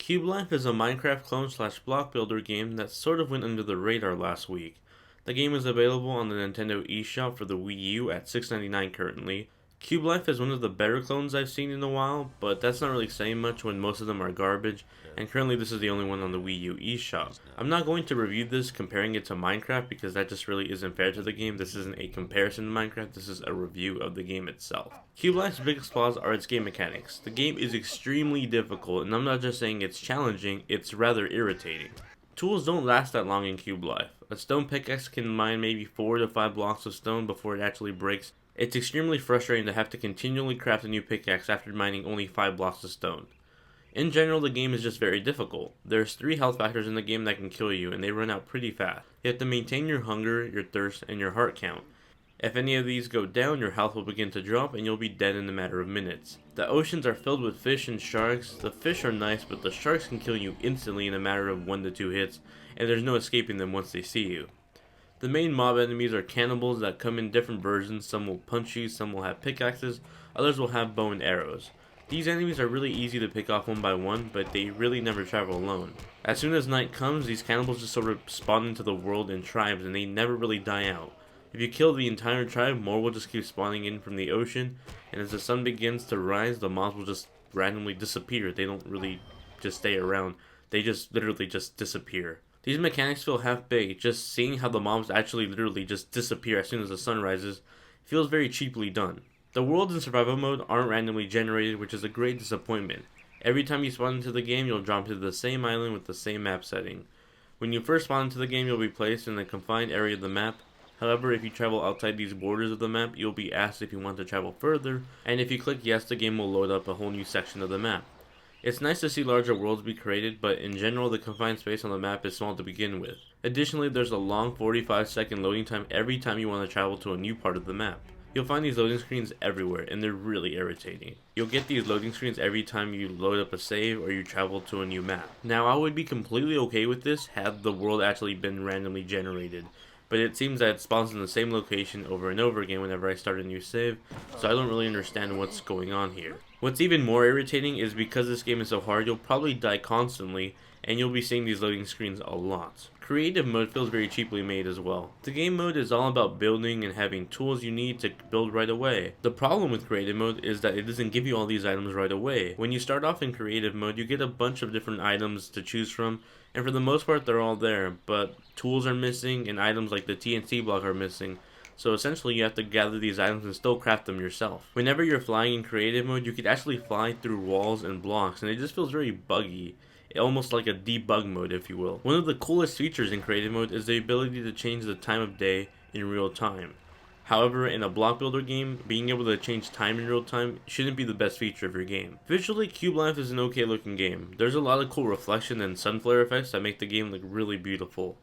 Cube Life is a Minecraft clone slash block builder game that sort of went under the radar last week. The game is available on the Nintendo eShop for the Wii U at $6.99 currently. Cube Life is one of the better clones I've seen in a while, but that's not really saying much when most of them are garbage, and currently this is the only one on the Wii U eShop. I'm not going to review this comparing it to Minecraft because that just really isn't fair to the game. This isn't a comparison to Minecraft, this is a review of the game itself. Cube Life's biggest flaws are its game mechanics. The game is extremely difficult, and I'm not just saying it's challenging, it's rather irritating. Tools don't last that long in Cube Life. A stone pickaxe can mine maybe 4 to 5 blocks of stone before it actually breaks. It's extremely frustrating to have to continually craft a new pickaxe after mining only 5 blocks of stone. In general, the game is just very difficult. There's 3 health factors in the game that can kill you, and they run out pretty fast. You have to maintain your hunger, your thirst, and your heart count. If any of these go down, your health will begin to drop and you'll be dead in a matter of minutes. The oceans are filled with fish and sharks. The fish are nice, but the sharks can kill you instantly in a matter of 1 to 2 hits, and there's no escaping them once they see you. The main mob enemies are cannibals that come in different versions. Some will punch you, some will have pickaxes, others will have bow and arrows. These enemies are really easy to pick off one by one, but they really never travel alone. As soon as night comes, these cannibals just sort of spawn into the world in tribes and they never really die out. If you kill the entire tribe, more will just keep spawning in from the ocean, and as the sun begins to rise, the mobs will just randomly disappear. They don't really just stay around, they just literally just disappear. These mechanics feel half-baked. Just seeing how the mobs actually literally just disappear as soon as the sun rises feels very cheaply done. The worlds in survival mode aren't randomly generated, which is a great disappointment. Every time you spawn into the game, you'll jump to the same island with the same map setting. When you first spawn into the game, you'll be placed in a confined area of the map. However, if you travel outside these borders of the map, you'll be asked if you want to travel further, and if you click yes, the game will load up a whole new section of the map. It's nice to see larger worlds be created, but in general the confined space on the map is small to begin with. Additionally, there's a long 45-second loading time every time you want to travel to a new part of the map. You'll find these loading screens everywhere, and they're really irritating. You'll get these loading screens every time you load up a save or you travel to a new map. Now, I would be completely okay with this had the world actually been randomly generated, but it seems that it spawns in the same location over and over again whenever I start a new save, so I don't really understand what's going on here. What's even more irritating is because this game is so hard, you'll probably die constantly, and you'll be seeing these loading screens a lot. Creative mode feels very cheaply made as well. The game mode is all about building and having tools you need to build right away. The problem with creative mode is that it doesn't give you all these items right away. When you start off in creative mode, you get a bunch of different items to choose from, and for the most part they're all there, but tools are missing and items like the TNT block are missing. So essentially you have to gather these items and still craft them yourself. Whenever you're flying in creative mode, you could actually fly through walls and blocks, and it just feels very buggy. Almost like a debug mode, if you will. One of the coolest features in creative mode is the ability to change the time of day in real time. However, in a block builder game, being able to change time in real time shouldn't be the best feature of your game. Visually, Cube Life is an okay looking game. There's a lot of cool reflection and sun flare effects that make the game look really beautiful.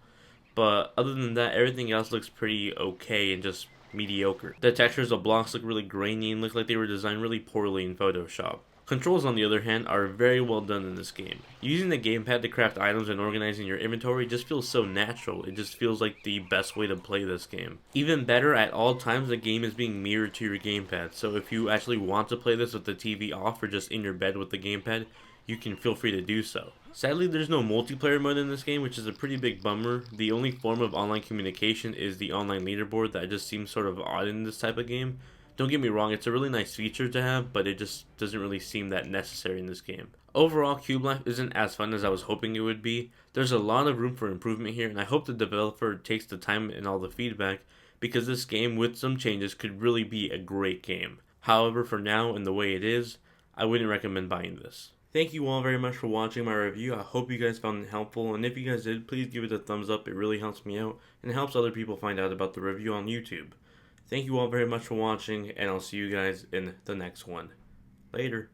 But other than that, everything else looks pretty okay and just mediocre. The textures of blocks look really grainy and look like they were designed really poorly in Photoshop. Controls, on the other hand, are very well done in this game. Using the gamepad to craft items and organizing your inventory just feels so natural. It just feels like the best way to play this game. Even better, at all times the game is being mirrored to your gamepad, so if you actually want to play this with the TV off or just in your bed with the gamepad, you can feel free to do so. Sadly, there's no multiplayer mode in this game, which is a pretty big bummer. The only form of online communication is the online leaderboard that just seems sort of odd in this type of game. Don't get me wrong, it's a really nice feature to have, but it just doesn't really seem that necessary in this game. Overall, Cube Life isn't as fun as I was hoping it would be. There's a lot of room for improvement here, and I hope the developer takes the time and all the feedback, because this game, with some changes, could really be a great game. However, for now and the way it is, I wouldn't recommend buying this. Thank you all very much for watching my review. I hope you guys found it helpful, and if you guys did, please give it a thumbs up. It really helps me out, and it helps other people find out about the review on YouTube. Thank you all very much for watching, and I'll see you guys in the next one. Later.